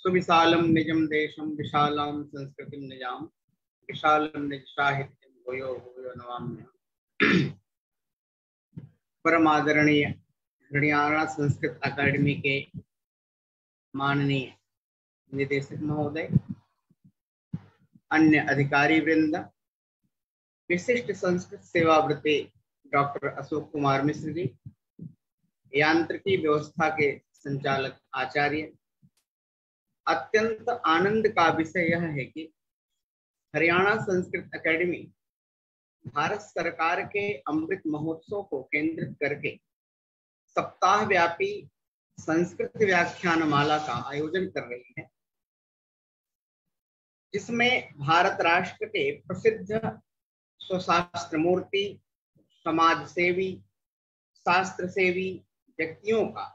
सुविशालम निजम देशम विशालाम संस्कृतिम निजाम विशालम निज साहित्यम भूयो भूयो नमाम्यहम्। परम आदरणीय हरियाणा संस्कृत अकादमी के माननीय निदेशक महोदय, अन्य अधिकारी वृंद, विशिष्ट संस्कृत सेवाव्रती डॉक्टर अशोक कुमार मिश्र जी, यांत्रिकी व्यवस्था के संचालक आचार्य, अत्यंत आनंद का विषय यह है कि हरियाणा संस्कृत अकादमी भारत सरकार के अमृत महोत्सव को केंद्रित करके सप्ताह व्यापी संस्कृत व्याख्यान माला का आयोजन कर रही है, जिसमें भारत राष्ट्र के प्रसिद्ध स्वशास्त्र मूर्ति, समाज सेवी, शास्त्र सेवी व्यक्तियों का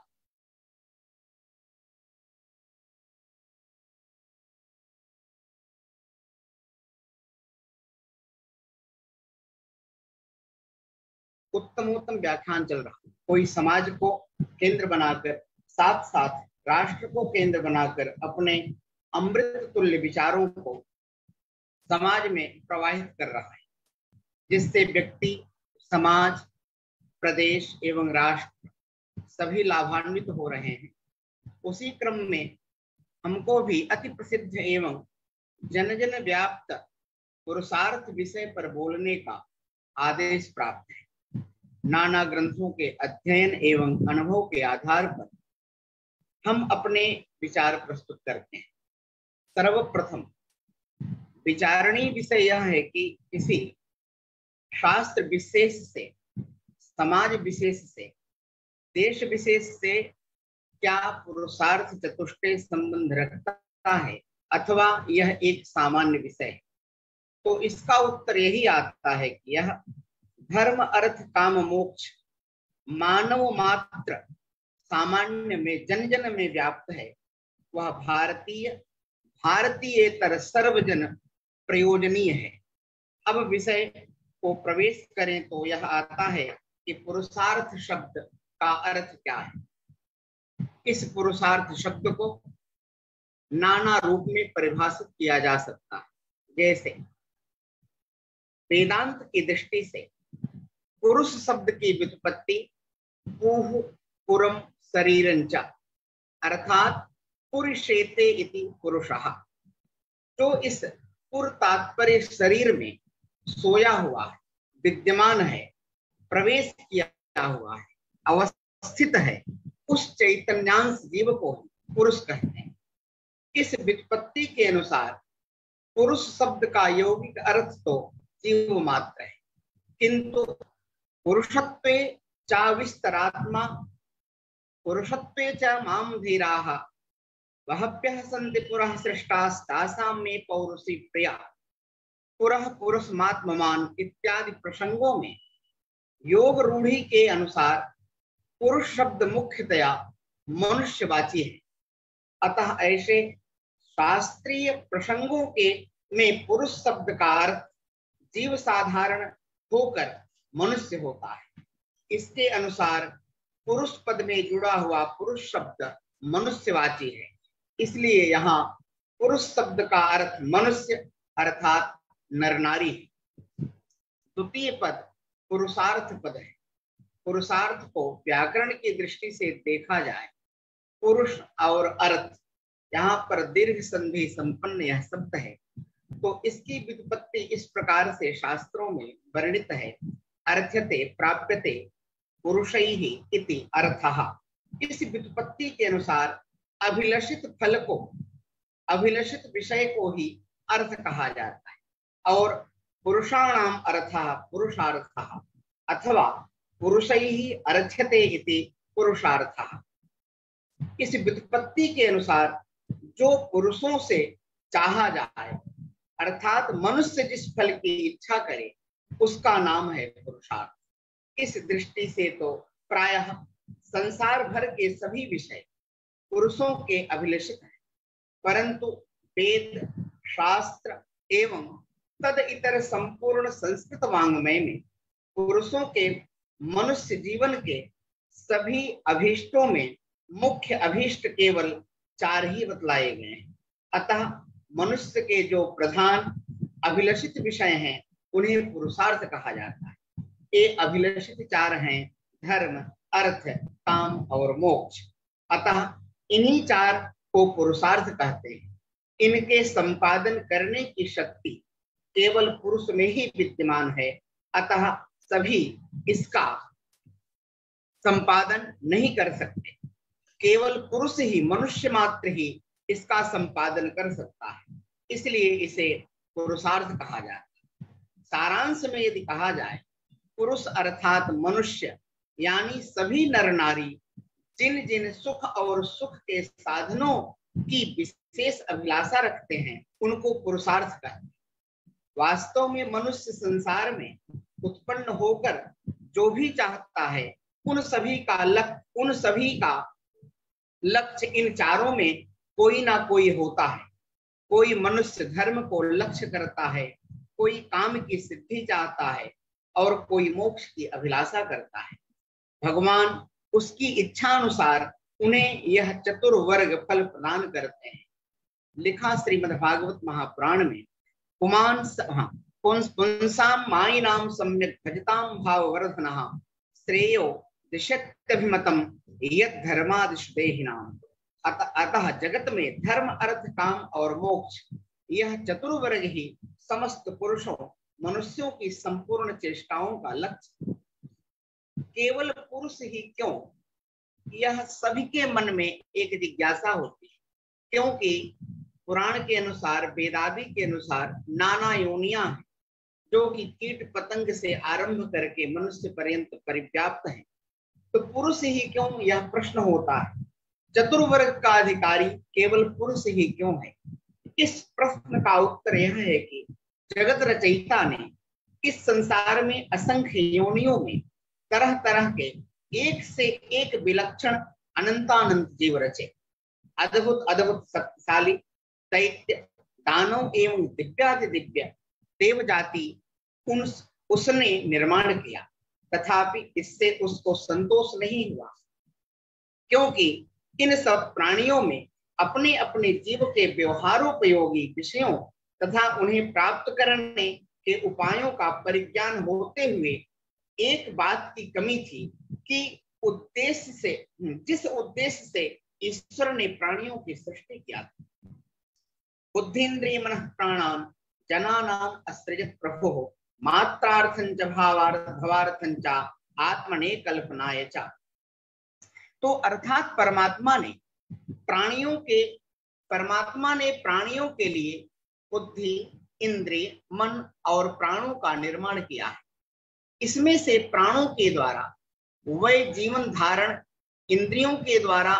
उत्तमोत्तम व्याख्यान चल रहा है। कोई समाज को केंद्र बनाकर, साथ साथ राष्ट्र को केंद्र बनाकर अपने अमृत तुल्य विचारों को समाज में प्रवाहित कर रहा है, जिससे व्यक्ति, समाज, प्रदेश एवं राष्ट्र सभी लाभान्वित हो रहे हैं। उसी क्रम में हमको भी अति प्रसिद्ध एवं जन जन व्याप्त पुरुषार्थ विषय पर बोलने का आदेश प्राप्त है। नाना ग्रंथों के अध्ययन एवं अनुभव के आधार पर हम अपने विचार प्रस्तुत करते हैं। सर्वप्रथम विचारणीय विषय यह है कि किसी शास्त्र विशेष से, समाज विशेष से, देश विशेष से क्या पुरुषार्थ चतुष्टय संबंध रखता है अथवा यह एक सामान्य विषय है। तो इसका उत्तर यही आता है कि यह धर्म, अर्थ, काम, मोक्ष मानव मात्र सामान्य में, जन जन में व्याप्त है। वह भारतीयतर सर्वजन प्रयोजनीय है। अब विषय को प्रवेश करें तो यह आता है कि पुरुषार्थ शब्द का अर्थ क्या है। इस पुरुषार्थ शब्द को नाना रूप में परिभाषित किया जा सकता है। जैसे वेदांत की दृष्टि से पुरुष शब्द की व्युत्पत्ति पुह, पुरम, शरीरंच अर्थात पुरुषेते इति पुरुषः, जो इस पुर तात्पर्य शरीर में सोया हुआ है, विद्यमान है, प्रवेश किया हुआ है, अवस्थित है, उस चैतन्यांश जीव को पुरुष कहते हैं। इस व्युत्पत्ति के अनुसार पुरुष शब्द का यौगिक अर्थ तो जीव मात्र है, किंतु पुरुषत्वे च विस्तरात्मा, पुरुषत्वे च माम धीराः, बहव्यः सन्ति पुरः सृष्टास्तासां मे पौरुषी प्रिया, पुरः पुरुषमात्ममान इत्यादि प्रसंगों में योग रूढ़ि के अनुसार पुरुष शब्द मुख्यतया मनुष्यवाची है। अतः ऐसे शास्त्रीय प्रसंगों के में पुरुष शब्द का अर्थ जीव साधारण होकर मनुष्य होता है। इसके अनुसार पुरुष पद में जुड़ा हुआ पुरुष शब्द मनुष्यवाची है, इसलिए यहाँ पुरुष शब्द का अर्थ मनुष्य अर्थात नर नारी है। द्वितीय पद पुरुषार्थ पद है। पुरुषार्थ को व्याकरण की दृष्टि से देखा जाए, पुरुष और अर्थ, यहाँ पर दीर्घ संधि संपन्न यह शब्द है, तो इसकी व्युत्पत्ति इस प्रकार से शास्त्रों में वर्णित है। अर्थ्यते प्राप्यते पुरुषैः इति अर्थः। इस व्युत्पत्ति के अनुसार अभिलषित फल को, अभिलषित विषय को ही अर्थ कहा जाता है। और पुरुषाणाम अर्थः पुरुषार्थः अथवा पुरुषैः अर्थ्यते इति पुरुषार्थः। इस व्युत्पत्ति के अनुसार जो पुरुषों से चाहा जाए, अर्थात मनुष्य जिस फल की इच्छा करे, उसका नाम है पुरुषार्थ। इस दृष्टि से तो प्रायः संसार भर के सभी विषय पुरुषों के अभिलषित हैं, परंतु वेद, शास्त्र एवं तद इतर संपूर्ण संस्कृत वांग्मय में पुरुषों के मनुष्य जीवन के सभी अभीष्टों में मुख्य अभीष्ट केवल चार ही बतलाए गए हैं। अतः मनुष्य के जो प्रधान अभिलषित विषय हैं उन्हें पुरुषार्थ कहा जाता है। ये अभिलषित चार हैं धर्म, अर्थ, काम और मोक्ष। अतः इन्हीं चार को पुरुषार्थ कहते हैं। इनके संपादन करने की शक्ति केवल पुरुष में ही विद्यमान है। अतः सभी इसका संपादन नहीं कर सकते। केवल पुरुष ही, मनुष्य मात्र ही इसका संपादन कर सकता है, इसलिए इसे पुरुषार्थ कहा जाता है। सारांश में यदि कहा जाए, पुरुष अर्थात मनुष्य यानी सभी नर नारी जिन जिन सुख और सुख के साधनों की विशेष अभिलाषा रखते हैं उनको पुरुषार्थ कहते हैं। वास्तव में मनुष्य संसार में उत्पन्न होकर जो भी चाहता है उन सभी का लक्ष्य इन चारों में कोई ना कोई होता है। कोई मनुष्य धर्म को लक्ष्य करता है, कोई काम की सिद्धि चाहता है और कोई मोक्ष की अभिलाषा करता है। भगवान उसकी इच्छा अनुसार उन्हें यह चतुर्वर्ग फल प्रदान करते हैं। लिखा श्रीमद्भागवत महापुराण में, पुंसाम मायिनाम सम्यक भजताम भाववर्धनः श्रेयो दिशत्यभिमतम् यत् धर्मादिषु देहिनाम्। अतः जगत में धर्म, अर्थ, काम और मोक्ष यह चतुर्वर्ग ही समस्त पुरुषों, मनुष्यों की संपूर्ण चेष्टाओं का लक्ष्य। केवल पुरुष ही क्यों, यह सभी के मन में एक जिज्ञासा होती है, क्योंकि पुराण के अनुसार, वेदादि के अनुसार नाना योनियां हैं जो कि कीट पतंग से आरंभ करके मनुष्य पर्यंत परिव्याप्त हैं। तो पुरुष ही क्यों, यह प्रश्न होता है। चतुर्वर्ग का अधिकारी केवल पुरुष ही क्यों है? इस प्रश्न का उत्तर यह है कि जगत रचयिता ने इस संसार में असंख्य योनियों में तरह तरह के एक से एक विलक्षण अनंतानंत जीव रचे। अद्भुत अद्भुत शक्तिशाली दैत्य, दानव एवं दिव्याति दिव्य देव जाति उसने निर्माण किया, तथापि इससे उसको संतोष नहीं हुआ, क्योंकि इन सब प्राणियों में अपने अपने जीव के व्यवहारोपयोगी विषयों तथा उन्हें प्राप्त करने के उपायों का परिज्ञान होते हुए एक बात की कमी थी कि जिस उद्देश्य से ईश्वर ने प्राणियों की सृष्टि किया था। बुद्धिन्द्रिय मनः प्राणान जनानाम असृजत प्रभुः मात्रार्थं च भवार्थं च आत्मने कल्पनाय च। तो अर्थात परमात्मा ने प्राणियों के लिए बुद्धि, इंद्रिय, मन और प्राणों का निर्माण किया है। इसमें से प्राणों के द्वारा वह जीवन धारण, इंद्रियों के द्वारा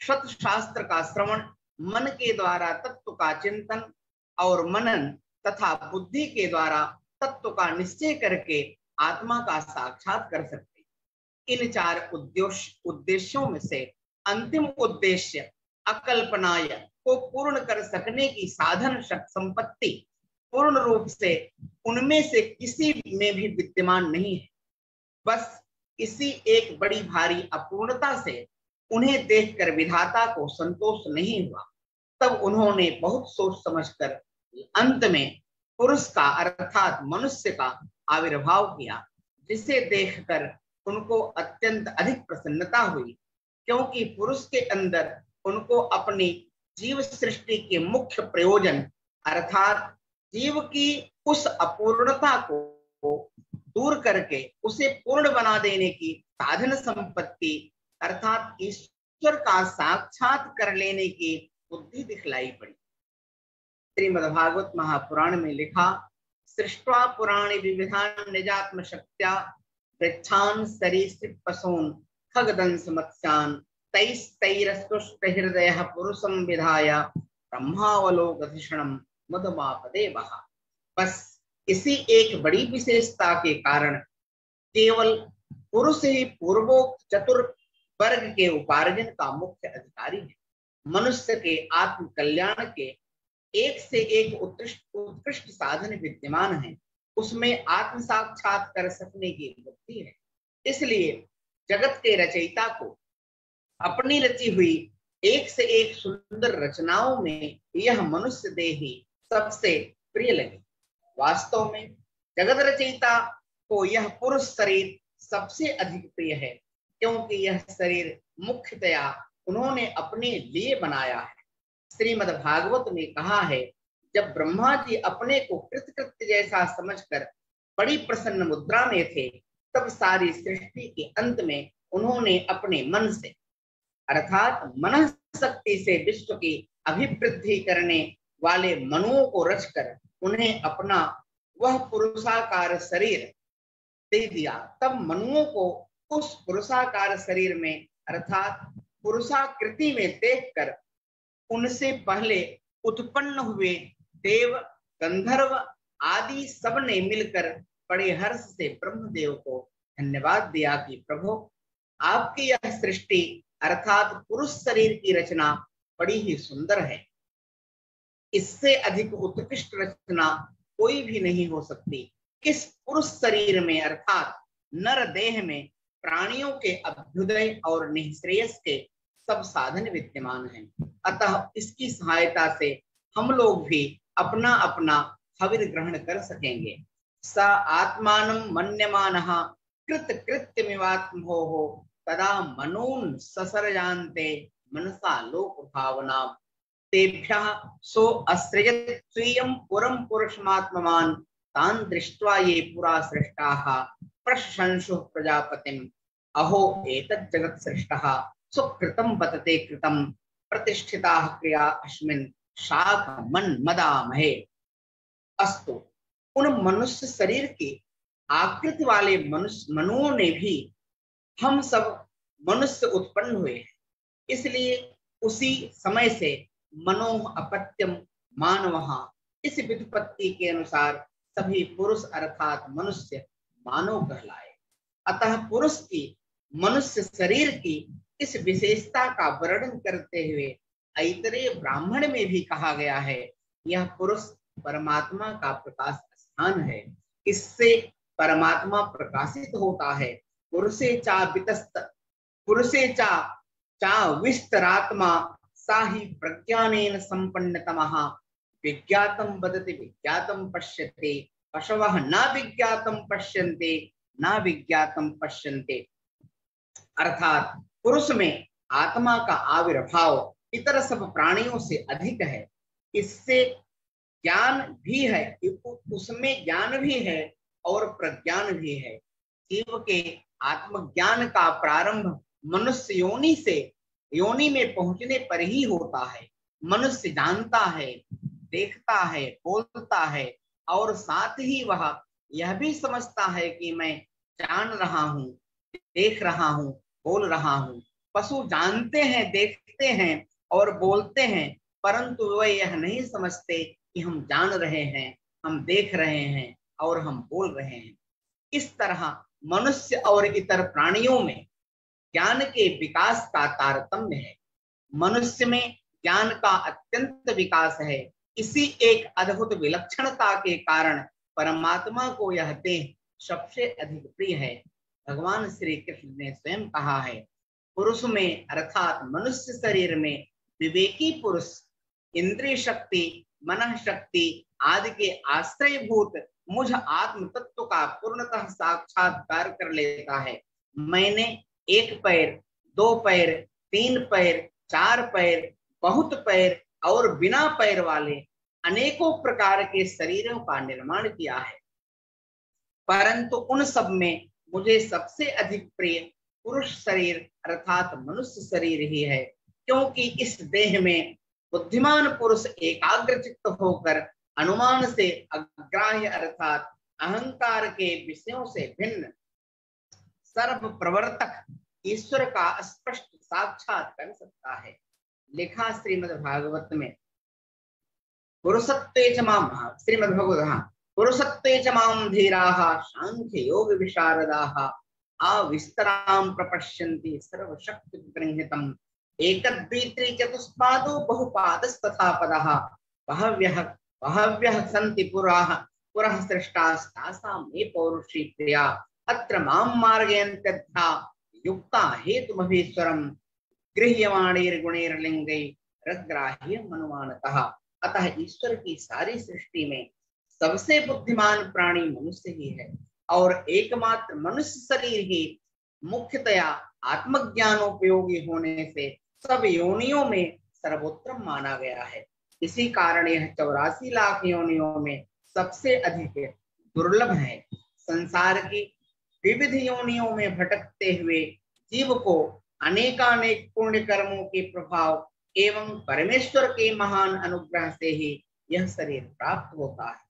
सत शास्त्र का श्रवण, मन के द्वारा तत्व का चिंतन और मनन तथा बुद्धि के द्वारा तत्व का निश्चय करके आत्मा का साक्षात कर सकते। इन चार उद्देश्यों में से अंतिम उद्देश्य अकल्पनाय को पूर्ण कर सकने की साधन संपत्ति पूर्ण रूप से उनमें से किसी में भी विद्यमान नहीं है। बस इसी एक बड़ी भारी अपूर्णता से उन्हें देखकर विधाता को संतोष नहीं हुआ। तब उन्होंने बहुत सोच समझकर अंत में पुरुष का अर्थात मनुष्य का आविर्भाव किया, जिसे देखकर उनको अत्यंत अधिक प्रसन्नता हुई, क्योंकि पुरुष के अंदर उनको अपनी जीव सृष्टि के मुख्य प्रयोजन अर्थात जीव की उस अपूर्णता को दूर करके उसे पूर्ण बना देने की साधन संपत्ति अर्थात ईश्वर का साक्षात कर लेने की बुद्धि दिखलाई पड़ी। श्रीमद्भागवत महापुराण में लिखा, सृष्ट्वा पुराणी विविधान निजात्म शक्त्या वृक्षान सरीसृप पशून खगदंस मत्स्यान तैस्तैरस्तुष्ट हृदयः पुरुषं विधाय ब्रह्मावलोकधिषणं मुदमापदे वहा। बस इसी एक बड़ी विशेषता के कारण केवल पुरुष ही पूर्वोक्त चतुर्वर्ग के उपार्जन का मुख्य अधिकारी है। मनुष्य के आत्म कल्याण के एक से एक उत्कृष्ट साधन विद्यमान है, उसमें आत्म साक्षात कर सकने की बुद्धि है। इसलिए जगत के रचयिता को अपनी रची हुई एक से एक सुंदर रचनाओं में यह मनुष्य देह ही सबसे प्रिय लगी। वास्तव में जगत रचयिता को यह पुरुष शरीर सबसे अधिक प्रिय है, क्योंकि यह शरीर मुख्यतया उन्होंने अपने लिए बनाया है। श्रीमद् भागवत में कहा है, जब ब्रह्मा जी अपने को कृतकृत्य जैसा समझकर बड़ी प्रसन्न मुद्रा में थे, तब सारी सृष्टि के अंत में उन्होंने अपने मन से अर्थात मन शक्ति से विश्व की अभिवृद्धि करने वाले मनुओं को रचकर उन्हें अपना वह पुरुषाकार शरीर दे दिया। तब मनुओं को उस पुरुषाकार शरीर में अर्थात पुरुषाकृति में देखकर उनसे पहले उत्पन्न हुए देव, गंधर्व आदि सब ने मिलकर बड़े हर्ष से ब्रह्मदेव को धन्यवाद दिया कि प्रभु, आपकी यह सृष्टि अर्थात पुरुष शरीर की रचना बड़ी ही सुंदर है। इससे अधिक उत्कृष्ट रचना कोई भी नहीं हो सकती। इस पुरुष शरीर में अर्थात नर देह में प्राणियों के अभ्युदय और निःश्रेयस के सब साधन विद्यमान हैं। अतः इसकी सहायता से हम लोग भी अपना अपना हविर ग्रहण कर सकेंगे। स आत्मानं मन्यमानः कृत कृत्यमिवात्मभोः तदा मनून् ससर्जान्ते मनसा लोक भावना तेभ्यः सो असृजत् स्वीयं पुरं पुरुषमात्मवान् तान् दृष्ट्वा ये पुरा सृष्टाः प्रशंसुः प्रजापतिम् अहो एतत् जगत् सृष्टः सुकृतं बतते कृतं प्रतिष्ठिताः क्रिया अस्मिन् शाख मन मदामहे। अस्तु, उन मनुष्य शरीर की आकृति वाले मनुओं ने भी हम सब मनुष्य उत्पन्न हुए हैं, इसलिए उसी समय से मनो अपत्यम मानवः, इस व्युत्पत्ति के अनुसार सभी पुरुष अर्थात मनुष्य मानव कहलाए। अतः पुरुष की मनुष्य शरीर की इस विशेषता का वर्णन करते हुए ऐतरेय ब्राह्मण में भी कहा गया है, यह पुरुष परमात्मा का प्रकाश स्थान है, इससे परमात्मा प्रकाशित होता है। पुरुषे चा विस्तरात्मा साहि प्रज्ञानेन संपन्नतमः विज्ञातं वदति विज्ञातं पश्यते पशवः न विज्ञातं पश्यन्ते न विज्ञातं पश्यन्ते। अर्थात पुरुष में आत्मा का आविर्भाव इतर सब प्राणियों से अधिक है। इससे ज्ञान भी है, उसमें ज्ञान भी है और प्रज्ञान भी है। जीव के आत्मज्ञान का प्रारंभ मनुष्य योनि में पहुंचने पर ही होता है। मनुष्य जानता है, देखता है, बोलता है और साथ ही वह यह भी समझता है कि मैं जान रहा हूँ, देख रहा हूँ, बोल रहा हूँ। पशु जानते हैं, देखते हैं और बोलते हैं, परंतु वह यह नहीं समझते कि हम जान रहे हैं, हम देख रहे हैं और हम बोल रहे हैं। इस तरह मनुष्य और इतर प्राणियों में ज्ञान के विकास का तारतम्य है। मनुष्य में ज्ञान का अत्यंत विकास है। इसी एक अद्भुत विलक्षणता के कारण परमात्मा को यह देह सबसे अधिक प्रिय है। भगवान श्री कृष्ण ने स्वयं कहा है, पुरुष में अर्थात मनुष्य शरीर में विवेकी पुरुष इंद्रिय शक्ति, मन शक्ति आदि के आश्रयभूत मुझ आत्म तत्व का पूर्णतः साक्षात्कार कर लेता है। मैंने एक पैर, दो पैर, तीन पैर, चार पैर, बहुत पैर और बिना पैर वाले अनेकों प्रकार के शरीरों का निर्माण किया है, परंतु उन सब में मुझे सबसे अधिक प्रिय पुरुष शरीर अर्थात मनुष्य शरीर ही है, क्योंकि इस देह में बुद्धिमान पुरुष एकाग्र चित्त होकर अनुमान से अग्राह्य अर्थात अहंकार के विषयों से भिन्न सर्व प्रवर्तक ईश्वर का स्पष्ट साक्षात कर सकता है। लिखा श्रीमद् भागवत में, पुरुषत्वे च माम, श्रीमद् भगवत पुरुषत्वे च माम धीराः सांख्य योग विशारदाः अविस्तरां प्रपश्यन्ति सर्वशक्ति गृहीतम् एकदद्वित्री चतुष्पादो बहुपादस्तथा पदः बहव्यः सन्ति पुरः सृष्टास्तासां मे पौरुषी प्रिया अत्र मां मार्गयन्त्यथा युक्ता हेतुमभीश्वरम् गृह्यमाणैर्गुणैर्लिंगै रग्राह्यम् अनुमानतः। अतः ईश्वर की सारी सृष्टि में सबसे बुद्धिमान प्राणी मनुष्य ही है और एकमात्र मनुष्य शरीर ही मुख्यतया आत्मज्ञानोपयोगी होने से सब योनियों में सर्वोत्तम माना गया है। इसी कारण यह 84 लाख योनियों में सबसे अधिक दुर्लभ है। संसार की विविध योनियों में भटकते हुए जीव को अनेकानेक पुण्य कर्मों के प्रभाव एवं परमेश्वर के महान अनुग्रह से ही यह शरीर प्राप्त होता है।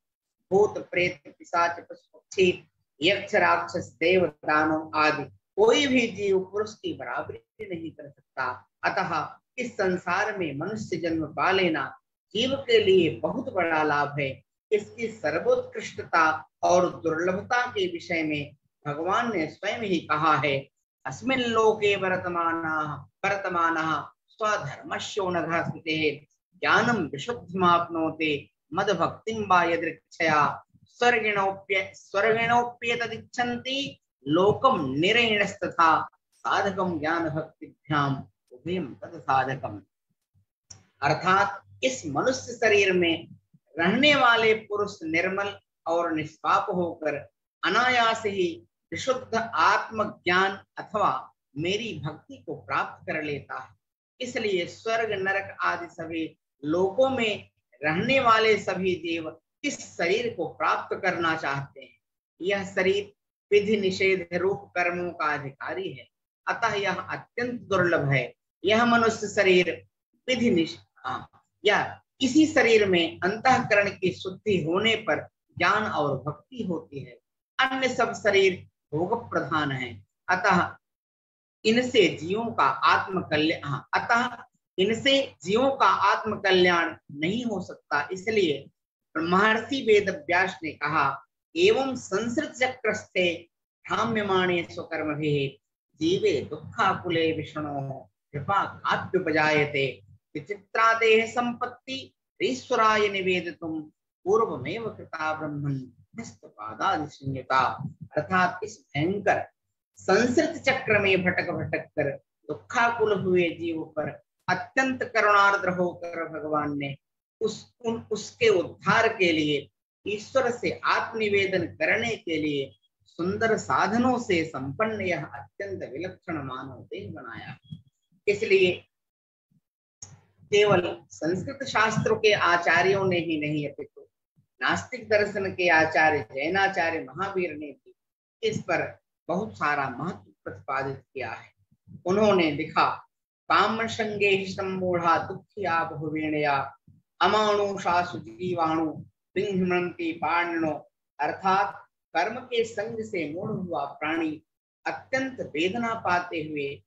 भूत प्रेत पिशाच पशु पक्षी यक्ष राक्षस देव दानव आदि कोई भी जीव पुरुष की बराबरी नहीं कर सकता। अतः इस संसार में मनुष्य जन्म पा लेना जीव के लिए बहुत बड़ा लाभ है। इसकी सर्वोत्कृष्टता और दुर्लभता के विषय में भगवान ने स्वयं ही कहा है, अस्मिन् लोके वर्तमानः स्वधर्मस्यो नघः स्थितिः ज्ञानं विशुद्धिमाप्नोति मद्भक्तिं वा यदृच्छया स्वर्गिणोऽप्येतदिच्छन्ति लोकं निरयणस्तथा साधकं ज्ञान भक्तिभ्याम उभयं तत् साधकम। अर्थात इस मनुष्य शरीर में रहने वाले पुरुष निर्मल और निष्पाप होकर अनायास ही विशुद्ध आत्म ज्ञान अथवा मेरी भक्ति को प्राप्त कर लेता है। इसलिए स्वर्ग नरक आदि सभी लोकों में रहने वाले सभी जीव इस शरीर को प्राप्त करना चाहते हैं। यह शरीर विधि निषेध रूप कर्मों का अधिकारी है, अतः यह अत्यंत दुर्लभ है। यह मनुष्य शरीर विधि या इसी शरीर में अंतःकरण की शुद्धि होने पर ज्ञान और भक्ति होती है। अन्य सब शरीर भोग प्रधान है, अतः इनसे जीवों का आत्म कल्याण नहीं हो सकता। इसलिए महर्षि वेद व्यास ने कहा, एवं संसृत चक्रस्थे भ्राम्यमाणे स्वकर्मभिः जीवे दुःखाकुले विष्णोः कृपा काप्युपजायते विचित्रा देह संपत्ति ईश्वराय निवेदितुम पूर्वमेव कृता ब्रह्मन् निस्तपादादिशून्यता। अर्थात इस भयंकर संसृत चक्र में भटक भटक कर दुखाकुल हुए जीव पर अत्यंत करुणार्द्र होकर भगवान ने उसके उद्धार के लिए ईश्वर से आत्मनिवेदन करने के लिए सुंदर साधनों से संपन्न यह अत्यंत विलक्षण मानव देह बनाया। इसलिए केवल संस्कृत शास्त्रों के आचार्यों ने ही नहीं अपितु नास्तिक दर्शन के आचार्य जैनाचार्य महावीर ने भी इस पर बहुत सारा महत्व प्रतिपादित किया है। उन्होंने लिखा, काम संगे सम्मूढ़ा दुखिया बहुवीणया अमानुषासु जीवाणु पिंघ्मन्ति पाणिनो। अर्थात कर्म के संग से मूढ़ हुआ प्राणी अत्यंत वेदना पाते हुए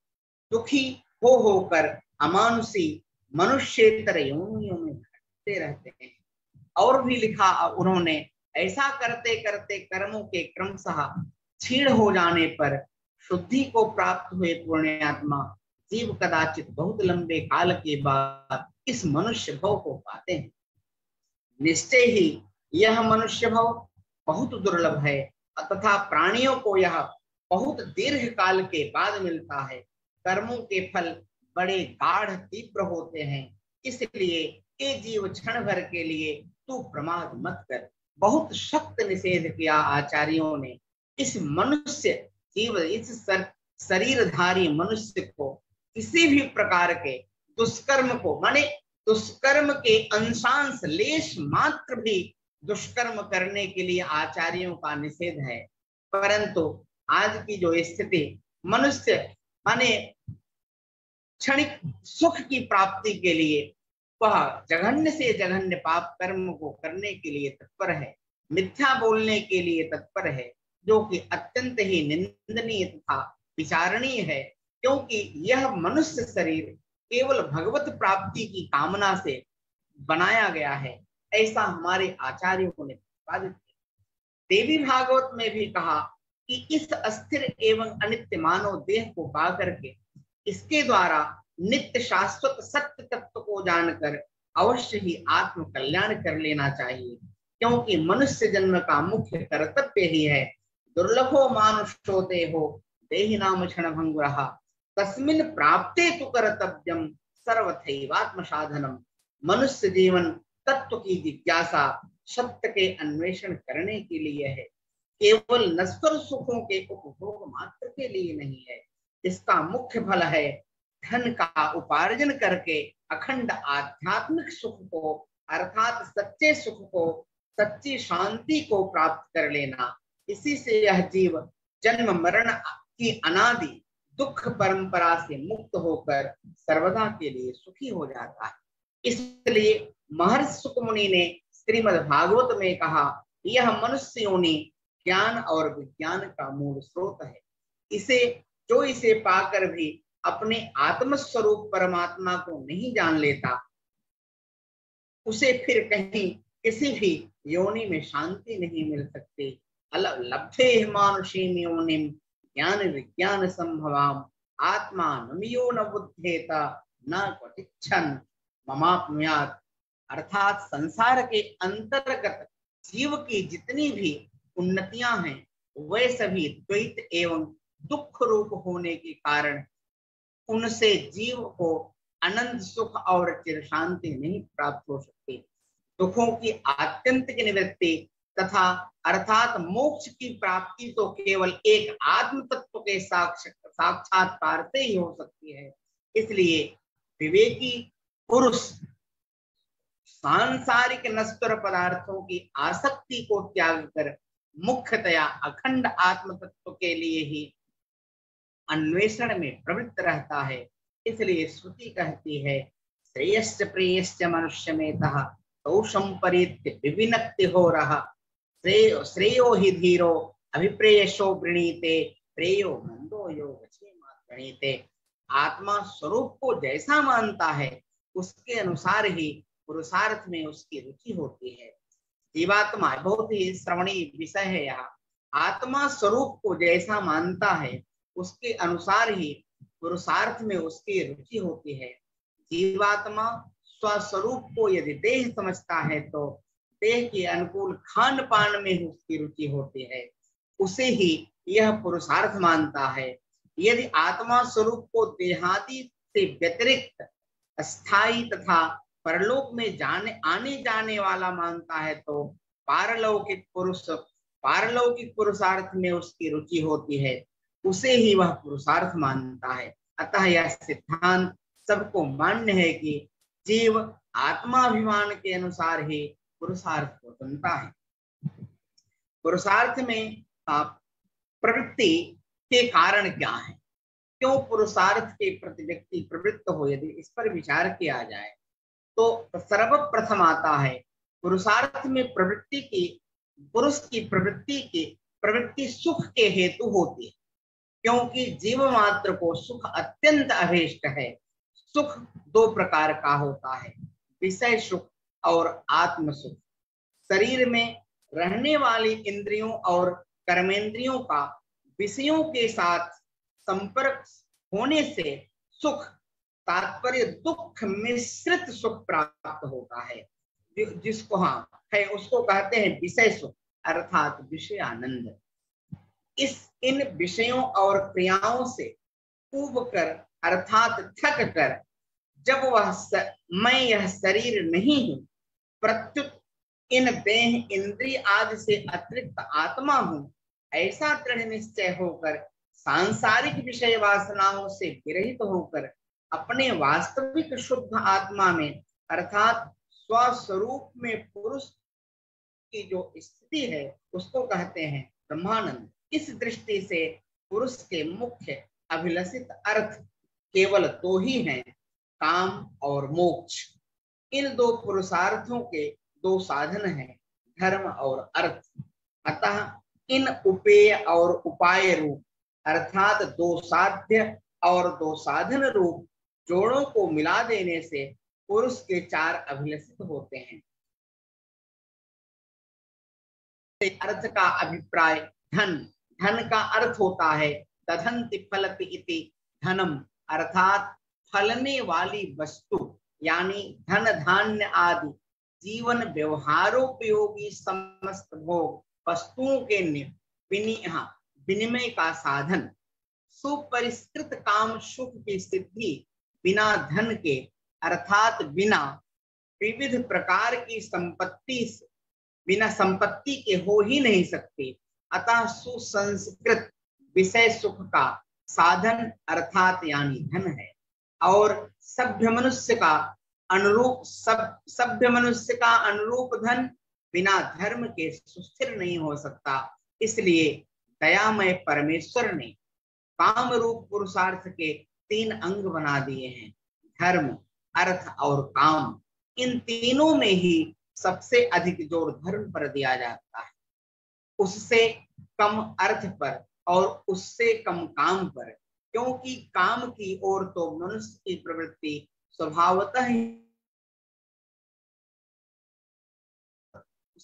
दुखी हो होकर अमानुषी मनुष्येतर योनियों में भटकते रहते हैं। और भी लिखा उन्होंने, ऐसा करते करते कर्मों के क्रमशः क्षीण हो जाने पर शुद्धि को प्राप्त हुए पुण्यात्मा जीव कदाचित बहुत लंबे काल के बाद इस मनुष्य भव को पाते हैं। निश्चय ही यह मनुष्य भव बहुत दुर्लभ है तथा प्राणियों को यह बहुत दीर्घ काल के बाद मिलता है। कर्मों के फल बड़े गाढ़ तीव्र होते हैं, इसलिए ये जीव क्षण भर के लिए तू प्रमाद मत कर। बहुत सख्त निषेध किया आचार्यों ने। इस मनुष्य जीव इस शरीरधारी मनुष्य को किसी भी प्रकार के दुष्कर्म को माने दुष्कर्म के अंशांश लेश मात्र भी दुष्कर्म करने के लिए आचार्यों का निषेध है। परंतु आज की जो स्थिति मनुष्य माने क्षणिक सुख की प्राप्ति के लिए वह जघन्य से जघन्य पाप कर्म को करने के लिए तत्पर है, मिथ्या बोलने के लिए तत्पर है, जो कि अत्यंत ही निंदनीय तथा विचारणीय है। क्योंकि यह मनुष्य शरीर केवल भगवत प्राप्ति की कामना से बनाया गया है, ऐसा हमारे आचार्यों ने प्रतिपादित किया। देवी भागवत में भी कहा कि इस अस्थिर एवं अनित्य मानव देह को पा करके इसके द्वारा नित्य शाश्वत सत्य तत्व को जानकर अवश्य ही आत्म कल्याण कर लेना चाहिए। क्योंकि मनुष्य जन्म का मुख्य कर्तव्य ही है, दुर्लभो मानुषो देहो देहि नाम क्षण भंगुरः तस्मिन् प्राप्ते तु कर्तव्यम सर्वथैवात्म साधनम। मनुष्य जीवन तत्व की जिज्ञासा सत्य के अन्वेषण करने के लिए है, केवल नश्वर सुखों के उपभोग मात्र के लिए नहीं है। इसका मुख्य फल है धन का उपार्जन करके अखंड आध्यात्मिक सुख को अर्थात सच्चे सुख को, सच्ची शांति को प्राप्त कर लेना। इसी से यह जीव जन्म मरण की अनादि दुख परंपरा से मुक्त होकर सर्वदा के लिए सुखी हो जाता है। इसलिए महर्षि शुक मुनि ने श्रीमद् भागवत में कहा, यह मनुष्य योनि ज्ञान और विज्ञान का मूल स्रोत है। इसे पाकर भी अपने आत्मस्वरूप परमात्मा को नहीं जान लेता, उसे फिर कहीं किसी भी योनि में शांति नहीं मिल सकती। लब्धे मानुषीं योनिं ज्ञान विज्ञान संभवाम आत्मा नमियो न बुद्धेता न क्वचिच्छन ममाप्नुयात्। अर्थात संसार के अंतर्गत जीव की जितनी भी उन्नतियां हैं वे सभी द्वैत एवं दुख रूप होने के कारण उनसे जीव को अनंत सुख और चिर शांति नहीं प्राप्त हो सकती। दुखों की आत्यंतिक निवृत्ति तथा अर्थात मोक्ष की प्राप्ति तो केवल एक आत्म तत्व के साक्षात्कार से ही हो सकती है। इसलिए विवेकी पुरुष सांसारिक नश्वर पदार्थों की आसक्ति को त्याग कर मुख्यतया अखंड आत्म तत्व के लिए ही अन्वेषण में प्रवृत्त रहता है। इसलिए श्रुति कहती है, श्रेयश्च प्रेयश्च मनुष्य में तः तौषं परित्य विविनक्ति हो रहा श्रेयो ही धीरो अभिप्रेयशो वृणीते प्रेयो मंदो योग गणीते। आत्मा स्वरूप को जैसा मानता है उसके अनुसार ही पुरुषार्थ में उसकी रुचि होती है। जीवात्मा बहुत ही श्रवणीय विषय है। यहाँ आत्मा स्वरूप को जैसा मानता है उसके अनुसार ही पुरुषार्थ में उसकी रुचि होती है। जीवात्मा स्वस्वरूप को यदि देह समझता है तो देह के अनुकूल खान पान में उसकी रुचि होती है, उसे ही यह पुरुषार्थ मानता है। यदि आत्मा स्वरूप को देहादि से व्यतिरिक्त अस्थाई तथा परलोक में आने जाने वाला मानता है तो पारलौकिक पुरुषार्थ में उसकी रुचि होती है, उसे ही वह पुरुषार्थ मानता है। अतः यह सिद्धांत सबको मान्य है कि जीव आत्माभिमान के अनुसार ही पुरुषार्थ को चुनता है। पुरुषार्थ में प्रवृत्ति के कारण क्या है, क्यों पुरुषार्थ के प्रति व्यक्ति प्रवृत्त हो, यदि इस पर विचार किया जाए तो सर्वप्रथम आता है पुरुषार्थ में प्रवृत्ति की, पुरुष की प्रवृत्ति सुख के हेतु होती है, क्योंकि जीव मात्र को सुख अत्यंत अभीष्ट है। सुख दो प्रकार का होता है, विषय सुख और आत्म सुख। शरीर में रहने वाली इंद्रियों और कर्मेंद्रियों का विषयों के साथ संपर्क होने से सुख, तात्पर्य दुख मिश्रित सुख प्राप्त होता है, जिसको है उसको कहते हैं विषय सुख अर्थात विषय आनंद। इन विषयों और क्रियाओं से ऊब कर अर्थात थक कर जब वह मैं यह शरीर नहीं हूं, प्रत्युत इन देह इंद्रिय आदि से अतिरिक्त आत्मा हूं, ऐसा दृढ़ निश्चय होकर सांसारिक विषय वासनाओं से विरहित होकर अपने वास्तविक शुद्ध आत्मा में अर्थात स्वस्वरूप में पुरुष की जो स्थिति है उसको कहते हैं ब्रह्मानंद। इस दृष्टि से पुरुष के मुख्य अभिलषित अर्थ केवल दो ही हैं, काम और मोक्ष। इन दो पुरुषार्थों के दो साधन हैं, धर्म और अर्थ। अतः इन उपेय और उपाय रूप अर्थात दो साध्य और दो साधन रूप जोड़ों को मिला देने से पुरुष के चार अभिलषित होते हैं। अर्थ का अभिप्राय धन, धन का अर्थ होता है दधन्ति फलति इति धनम, अर्थात फलने वाली वस्तु, यानी धन धान्य आदि जीवन व्यवहारोपयोगी समस्त भोग वस्तुओं के विनिमय का साधन। सुपरिष्कृत काम सुख की सिद्धि बिना धन के अर्थात बिना विविध प्रकार की बिना संपत्ति के हो ही नहीं सकती। अतः सुसंस्कृत विषय सुख का साधन अर्थात यानी धन है और सभ्य मनुष्य का अनुरूप धन बिना धर्म के सुस्थिर नहीं हो सकता। इसलिए दयामय परमेश्वर ने काम रूप पुरुषार्थ के 3 अंग बना दिए हैं, धर्म, अर्थ और काम। इन तीनों में ही सबसे अधिक जोर धर्म पर दिया जाता है, उससे कम अर्थ पर और उससे कम काम पर, क्योंकि काम की ओर तो मनुष्य की प्रवृत्ति स्वभावतः ही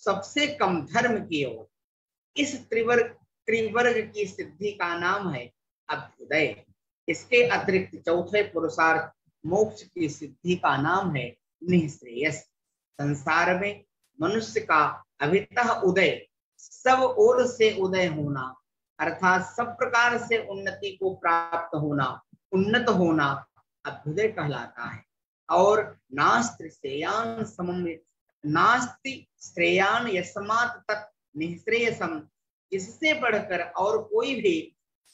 सबसे कम धर्म की ओर। इस त्रिवर्ग की सिद्धि का नाम है अभ्युदय। इसके अतिरिक्त चौथे पुरुषार्थ मोक्ष की सिद्धि का नाम है निःश्रेयस। संसार में मनुष्य का अभितः उदय, सब ओर से उदय होना अर्थात सब प्रकार से उन्नति को प्राप्त होना, उन्नत होना अभ्युदय कहलाता है। और नास्ति श्रेयान यस्मात् तत् निःश्रेयसम, जिससे बढ़कर और कोई भी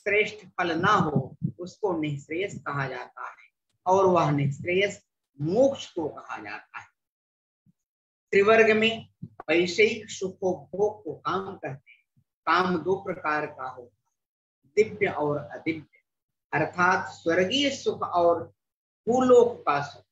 श्रेष्ठ फल ना हो उसको निःश्रेयस कहा जाता है और वह निःश्रेयस मोक्ष को कहा जाता है। त्रिवर्ग में वैषयिक सुखोपभोग को काम कहते हैं। काम 2 प्रकार का होता है, दिव्य और अदिव्य, अर्थात स्वर्गीय सुख और भूलोक का सुख।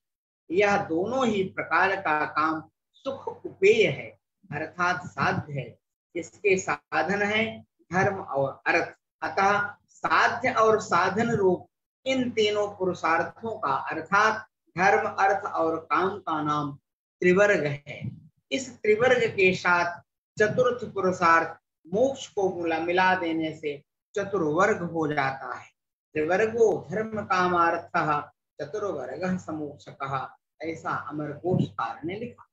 यह दोनों ही प्रकार का काम सुख उपेय है अर्थात साध्य है, इसके साधन है धर्म और अर्थ। अतः साध्य और साधन रूप इन तीनों पुरुषार्थों का अर्थात धर्म, अर्थ और काम का नाम त्रिवर्ग है। इस त्रिवर्ग के साथ चतुर्थ पुरुषार्थ मोक्ष को मिला देने से चतुर्वर्ग हो जाता है। त्रिवर्गो धर्म कामार्थः चतुर्वर्गः समोक्षकः, ऐसा अमरकोशकार ने लिखा।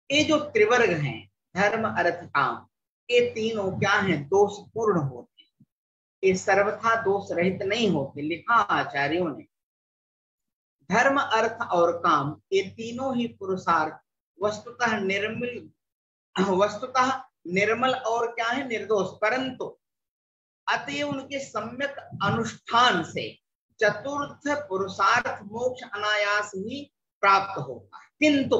ये जो त्रिवर्ग हैं, धर्म, अर्थ, काम, ये तीनों क्या हैं? दोषपूर्ण होते हैं, ये सर्वथा दोष रहित नहीं होते। लिखा आचार्यों ने, धर्म, अर्थ और काम ये तीनों ही पुरुषार्थ वस्तुतः निर्मल और क्या है? निर्दोष। परंतु अतएव उनके सम्यक अनुष्ठान से चतुर्थ पुरुषार्थ मोक्ष अनायास ही प्राप्त होता है। किंतु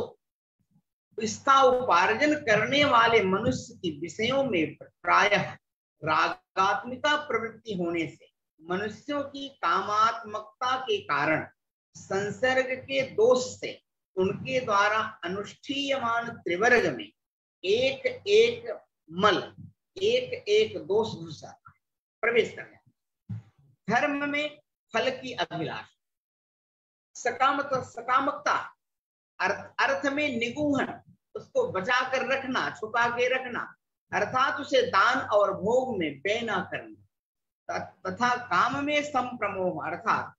इसका उपार्जन करने वाले मनुष्य की विषयों में प्रायः रागात्मिका प्रवृत्ति होने से मनुष्यों की कामात्मकता के कारण संसर्ग के दोष से उनके द्वारा अनुष्ठीयमान त्रिवर्ग में एक एक दोष घुस जाता है, प्रवेश कर जाता है। धर्म में फल की अभिलाषा, सकामकता, अर्थ में निगूहन, उसको बचा कर रखना, छुपा के रखना, अर्थात उसे दान और भोग में व्यय न करना, तथा काम में संप्रमोह अर्थात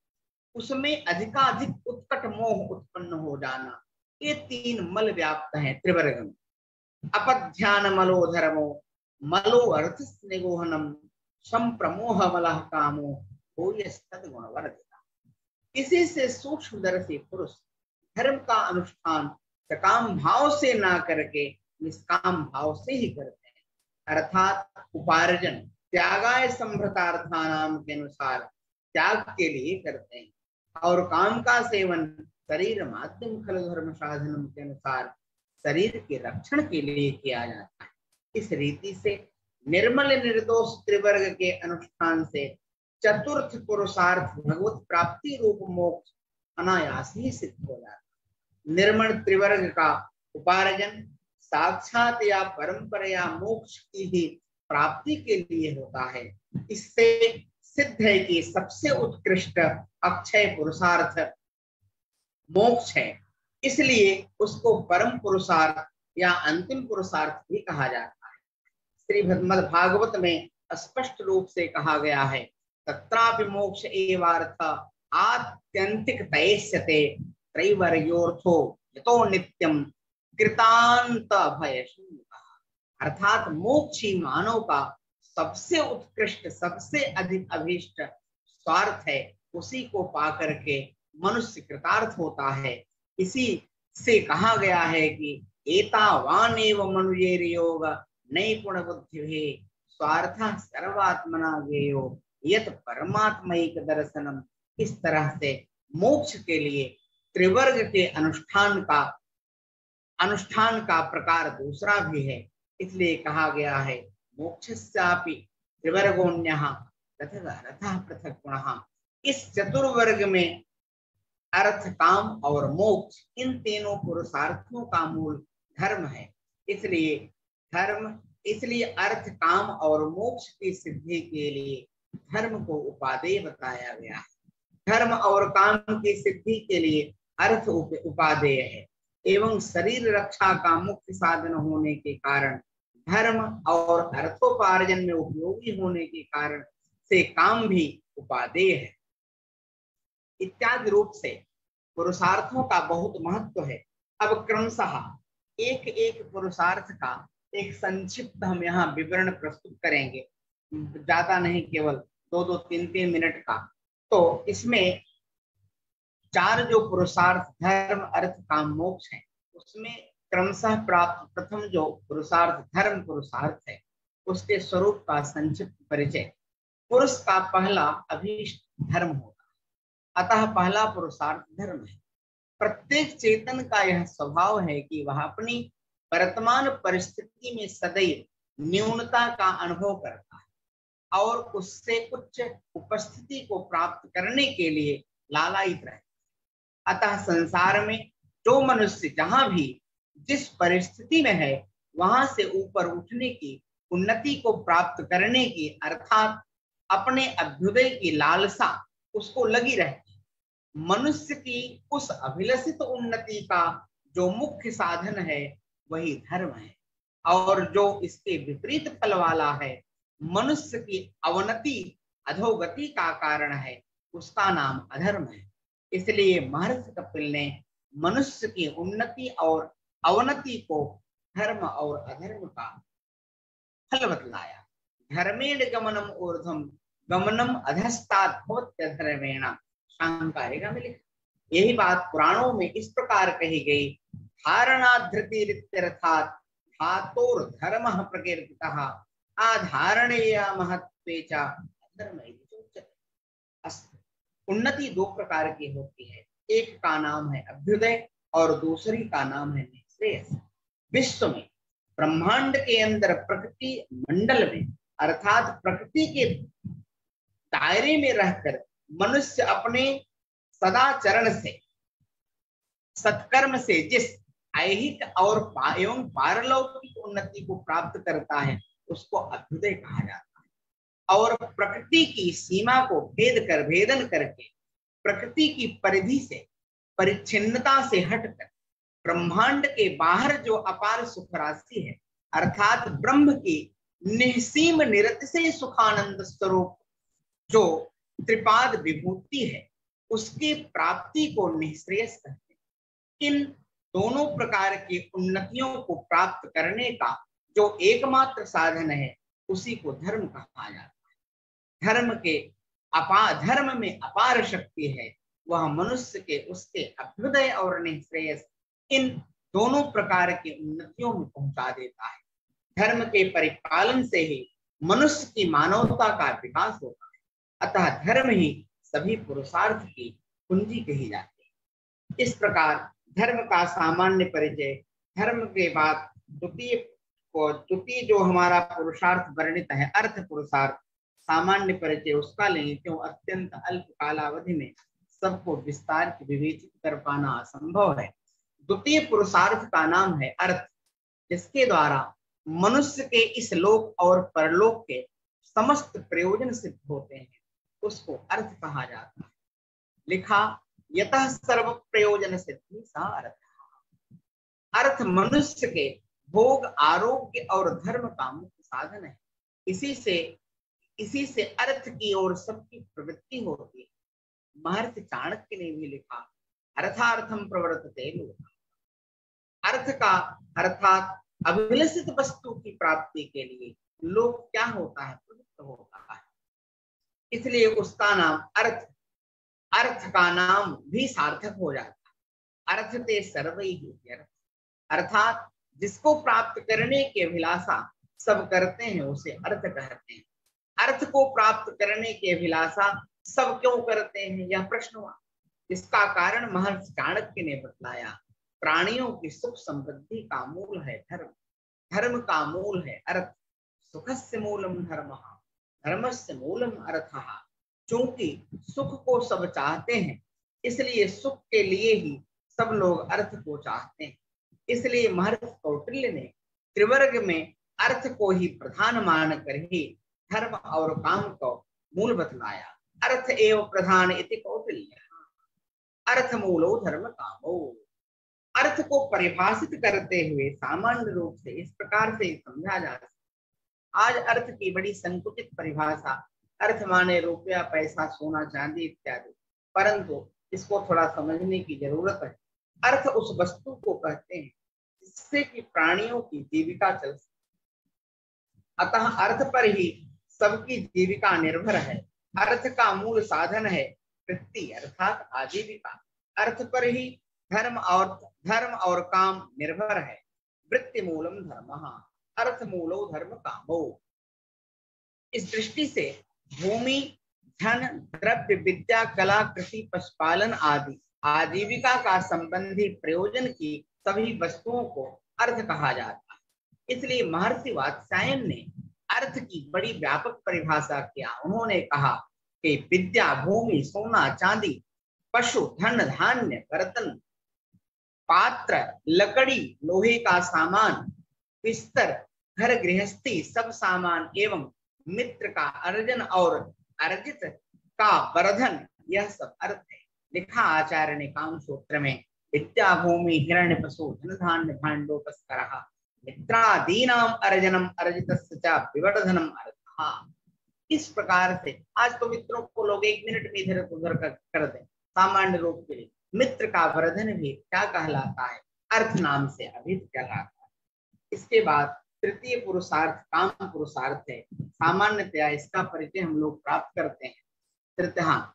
उसमें अधिकाधिक उत्कट मोह उत्पन्न हो जाना। ये 3 मल व्याप्त हैं त्रिवर्ग में। अपध्यान मलो धर्मो मलो अर्थ निगोहनम संप्रमोह मलः कामो गुणवर्धिता। इसी से सूक्ष्मदर्शी पुरुष धर्म का अनुष्ठान सकाम भाव से ना करके निष्काम भाव से ही करते हैं, अर्थात उपार्जन त्यागाय संभृतार्थानाम के अनुसार त्याग के लिए करते हैं और काम का सेवन शरीर माध्यम खल धर्म साधनम के अनुसार शरीर के रक्षण के लिए किया जाता है। इस रीति से निर्मल निर्दोष त्रिवर्ग के अनुष्ठान से चतुर्थ पुरुषार्थ भगवत प्राप्ति रूप मोक्ष अनायास ही सिद्ध हो जाता है। निर्मल त्रिवर्ग का उपार्जन साक्षात या परंपरा या मोक्ष की ही प्राप्ति के लिए होता है। इससे सिद्ध है कि सबसे उत्कृष्ट अक्षय पुरुषार्थ मोक्ष है, इसलिए उसको परम पुरुषार्थ या अंतिम पुरुषार्थ भी कहा जाता है। श्रीमद् भागवत में स्पष्ट रूप से कहा गया है, तत्रापि मोक्ष एवार्थ आत्यंतिक तयस्यते त्रैवर्योर्थो यतो नित्यम कृतांत भय शून्य, अर्थात मोक्ष ही मानव का सबसे उत्कृष्ट, सबसे अधिक अभीष्ट, स्वार्थ है उसी को पा करके मनुष्य कृतार्थ होता है। इसी से कहा गया है कि एतावान एव मनुजेर योग नैपुण बुद्धि स्वार्थ सर्वात्मना ज्ञेयो यत परमात्मैक दर्शनम। इस तरह से मोक्ष के लिए त्रिवर्ग के अनुष्ठान का प्रकार दूसरा भी है। इसलिए कहा गया है मोक्षस्यापि त्रिवर्गोन्यः तथा रथः पृथक् गुणः। इस चतुर्वर्ग में अर्थ, काम और मोक्ष, इन तीनों पुरुषार्थों का मूल धर्म है। इसलिए अर्थ, काम और मोक्ष की सिद्धि के लिए धर्म को उपादेय बताया गया है। धर्म और काम की सिद्धि के लिए अर्थ उपादेय है एवं शरीर रक्षा का मुख्य साधन होने के कारण धर्म और अर्थोपार्जन में उपयोगी होने के कारण से काम भी उपादेय है। इत्यादि रूप से पुरुषार्थों का बहुत महत्व है। अब क्रमशः एक एक पुरुषार्थ का एक संक्षिप्त हम यहाँ विवरण प्रस्तुत करेंगे, ज्यादा नहीं, केवल 2-2, 3-3 मिनट का। तो इसमें 4 जो पुरुषार्थ धर्म, अर्थ, काम, मोक्ष है, उसमें क्रमशः प्राप्त प्रथम जो पुरुषार्थ धर्म पुरुषार्थ है, उसके स्वरूप का संक्षिप्त परिचय। पुरुष का पहला अभीष्ट धर्म होगा, अतः पहला पुरुषार्थ धर्म है। प्रत्येक चेतन का यह स्वभाव है कि वह अपनी वर्तमान परिस्थिति में सदैव न्यूनता का अनुभव करता है और उससे उच्च उपस्थिति को प्राप्त करने के लिए लालायित रहता है। अतः संसार में जो मनुष्य जहां भी जिस परिस्थिति में है वहां से ऊपर उठने की, उन्नति को प्राप्त करने की, अर्थात अपने अभ्युदय की लालसा उसको लगी रहती है। मनुष्य की उस अभिलषित उन्नति का जो मुख्य साधन है वही धर्म है, और जो इसके विपरीत फल वाला है, मनुष्य की अवनति, अधोगति का कारण है, उसका नाम अधर्म है। इसलिए महर्षि कपिल ने मनुष्य की उन्नति और अवनति को धर्म और अधर्म का फल बतलाया। धर्मेण गमनम ऊर्ध्वम गमनम अधस्तात् भवत्यधर्मेण शांकारिका में लिखा। यही बात पुराणों में इस प्रकार कही गई, धारणा धृतिरित्यर्थात् धातोर धर्मः प्रकीर्तितः आधारणेय महत्त्वे च अधर्म इति उच्यते। उन्नति 2 प्रकार की होती है, एक का नाम है अभ्युदय और दूसरी का नाम है निःश्रेयस। विश्व में, ब्रह्मांड के अंदर, प्रकृति मंडल में, अर्थात प्रकृति के दायरे में रहकर मनुष्य अपने सदाचरण से, सत्कर्म से जिस ऐहिक और एवं पारलौकिक उन्नति को प्राप्त करता है उसको अभ्युदय कहा जाता है। और प्रकृति की सीमा को भेदन करके प्रकृति की परिधि से, परिच्छिन्नता से हटकर ब्रह्मांड के बाहर जो अपार सुख राशि है, अर्थात ब्रह्म की निःसीम निरतिशय सुखानंद स्वरूप जो त्रिपाद विभूति है, उसकी प्राप्ति को निःश्रेयस कहते हैं। इन दोनों प्रकार की उन्नतियों को प्राप्त करने का जो एकमात्र साधन है उसी को धर्म कहा जाता है। धर्म में अपार शक्ति है, वह मनुष्य के उसके अभ्युदय और निःश्रेयस, इन दोनों प्रकार की उन्नतियों में पहुंचा देता है। धर्म के परिपालन से ही मनुष्य की मानवता का विकास होता है, अतः धर्म ही सभी पुरुषार्थ की कुंजी कही जाती है। इस प्रकार धर्म का सामान्य परिचय। धर्म के बाद द्वितीय जो हमारा पुरुषार्थ वर्णित है, अर्थ पुरुषार्थ, सामान्य परिचय उसका लेंगे, क्यों अत्यंत अल्प कालावधि में सबको विस्तार से विवेचित कर पाना असंभव है। द्वितीय पुरुषार्थ का नाम है अर्थ, जिसके द्वारा मनुष्य के इस लोक और परलोक के समस्त प्रयोजन सिद्ध होते हैं, उसको अर्थ कहा जाता है। लिखा, यतः सर्व प्रयोजन सिद्धि सा अर्थ। अर्थ मनुष्य के भोग, आरोग्य और धर्म का मुख्य साधन है। इसी से अर्थ की ओर सबकी प्रवृत्ति होती है। महर्षि चाणक्य ने भी लिखा, अर्थार्थम प्रवर्तते लोकः। अर्थ का अर्थात अभिलषित वस्तु की प्राप्ति के लिए लोक क्या होता है, प्रवृत्त होता है। इसलिए उसका नाम अर्थ, अर्थ का नाम भी सार्थक हो जाता। अर्थ ते सर्वैः इत्यर्थ, अर्थात जिसको प्राप्त करने की अभिलाषा सब करते हैं उसे अर्थ कहते हैं। अर्थ को प्राप्त करने की अभिलाषा सब क्यों करते हैं, यह प्रश्न हुआ। इसका कारण महर्षि चाणक्य ने बतलाया। प्राणियों की सुख समृद्धि का मूल है धर्म, धर्म का मूल है अर्थ। सुखस्य मूलम धर्मः, धर्मस्य मूलम अर्थः। क्योंकि सुख को सब चाहते हैं, इसलिए सुख के लिए ही सब लोग अर्थ को चाहते हैं। इसलिए महर्षि कौटिल्य ने त्रिवर्ग में अर्थ को ही प्रधान मानकर ही धर्म और काम को मूल बतलाया। अर्थ एवं प्रधान इति कौटिल्य, अर्थ मूलो धर्म कामो। अर्थ को परिभाषित करते हुए सामान्य रूप से इस प्रकार से समझा जा सकता। आज अर्थ की बड़ी संकुचित परिभाषा, अर्थ माने रुपया, पैसा, सोना, चांदी इत्यादि, परंतु इसको थोड़ा समझने की जरूरत है। अर्थ उस वस्तु को कहते हैं जिससे कि प्राणियों की जीविका चल सके। अतः अर्थ पर ही सबकी जीविका निर्भर है। अर्थ का मूल साधन है वृत्ति अर्थात आजीविका। अर्थ पर ही धर्म और काम निर्भर है। वृत्ति मूलम धर्मः, अर्थ मूलो धर्म कामो। इस दृष्टि से भूमि, धन, द्रव्य, विद्या, कला, कृषि, पशुपालन आदि आजीविका का संबंधी प्रयोजन की सभी वस्तुओं को अर्थ कहा जाता है। इसलिए महर्षि वात्स्यायन ने अर्थ की बड़ी व्यापक परिभाषा किया। उन्होंने कहा कि विद्या, भूमि, सोना, चांदी, पशु, धन, धान्य, बर्तन, पात्र, लकड़ी, लोहे का सामान, बिस्तर, घर गृहस्थी, सब सामान एवं मित्र का अर्जन और अर्जित का वर्धन, यह सब अर्थ है। लिखा आचार्य ने काम सूत्र में, विद्या, भूमि, हिरण्य, पशु, धन, धान्य, भांडोपस्करः, मित्रादीनाम अर्जनम अर्जितस्य च विवर्धनम अर्थः। इस प्रकार से आज तो मित्रों को लोग 1 मिनट में इधर उधर कर दें। सामान्य रूप के लिए मित्र का वर्धन भी क्या कहलाता है, अर्थ नाम से अभिध कहलाता है। इसके बाद तृतीय पुरुषार्थ काम पुरुषार्थ है। सामान्यतया इसका परिचय हम लोग प्राप्त करते हैं। तृतीया,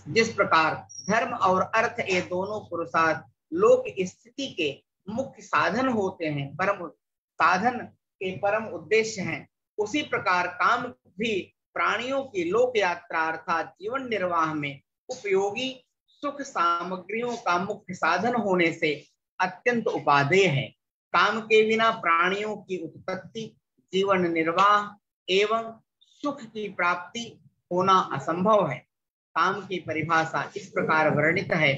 जिस प्रकार धर्म और अर्थ ये दोनों पुरुषार्थ लोक स्थिति के मुख्य साधन होते हैं, परम साधन के परम उद्देश्य हैं, उसी प्रकार काम भी प्राणियों की लोक यात्रा अर्थात जीवन निर्वाह में उपयोगी सुख सामग्रियों का मुख्य साधन होने से अत्यंत उपादेय है। काम के बिना प्राणियों की उत्पत्ति, जीवन निर्वाह एवं सुख की प्राप्ति होना असंभव है। काम की परिभाषा इस प्रकार वर्णित है,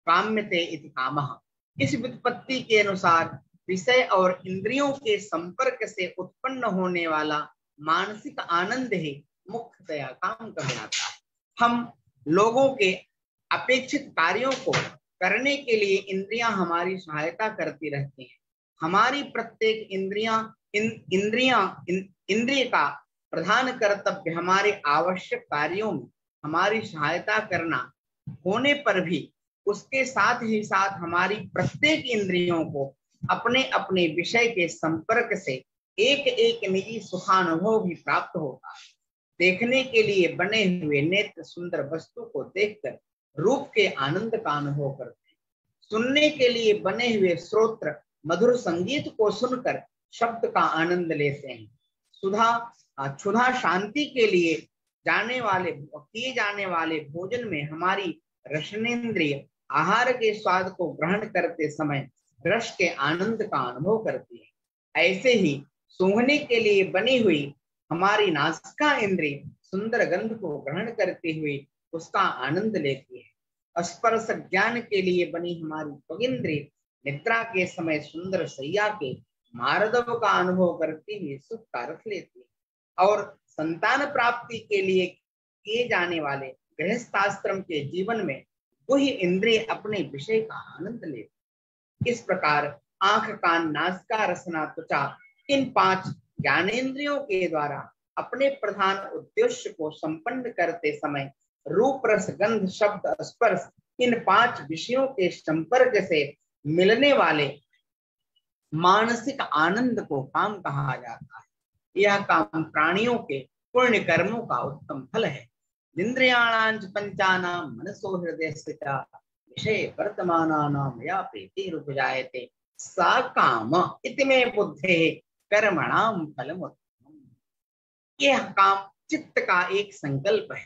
काम्यते इति कामः। इस व्युत्पत्ति के अनुसार विषय और इंद्रियों के संपर्क से उत्पन्न होने वाला मानसिक आनंद ही मुख्यतया काम कहलाता है। हम लोगों के अपेक्षित कार्यों को करने के लिए इंद्रियां हमारी सहायता करती रहती हैं। हमारी प्रत्येक इंद्रिय का प्रधान कर्तव्य हमारे आवश्यक कार्यों में हमारी सहायता करना होने पर भी उसके साथ ही साथ हमारी प्रत्येक इंद्रियों को अपने अपने विषय के संपर्क से एक एक निजी सुखानुभव भी प्राप्त होता है। देखने के लिए बने हुए नेत्र सुंदर वस्तु को देखकर रूप के आनंद का अनुभव करते हैं। सुनने के लिए बने हुए श्रोत्र मधुर संगीत को सुनकर शब्द का आनंद लेते हैं। क्षुधा शांति के लिए किए जाने वाले भोजन में हमारी रसनेन्द्रिय आहार के स्वाद को ग्रहण करते समय रस के आनंद का अनुभव करती है। ऐसे ही सूंघने के लिए बनी हुई हमारी नासिका इंद्रिय सुंदर गंध को ग्रहण करते हुए उसका आनंद लेती है। स्पर्श ज्ञान के लिए बनी हमारी त्वगिंद्रिय निद्रा के समय सुंदर सैया के मारदव का अनुभव करती हुई सुख का रस लेती है। और संतान प्राप्ति के लिए किए जाने वाले गृहस्थाश्रम के जीवन में वही इंद्रिय अपने विषय का आनंद लेती। इस प्रकार आंख, कान, नासिका, रसना, त्वचा इन 5 ज्ञानेन्द्रियों के द्वारा अपने प्रधान उद्देश्य को संपन्न करते समय रूप, रस, गंध, शब्द, स्पर्श इन 5 विषयों के संपर्क से मिलने वाले मानसिक आनंद को काम कहा जाता है। यह काम प्राणियों के पुण्य कर्मों का उत्तम फल है। इंद्रियाणांच पंचानां मनसो हृदयस्य च विषय वर्तमानानां या प्रीतिरुपजायते सा काम इति मे बुद्धेः कर्मणां फलमुत्तमम्। यह काम चित्त का एक संकल्प है,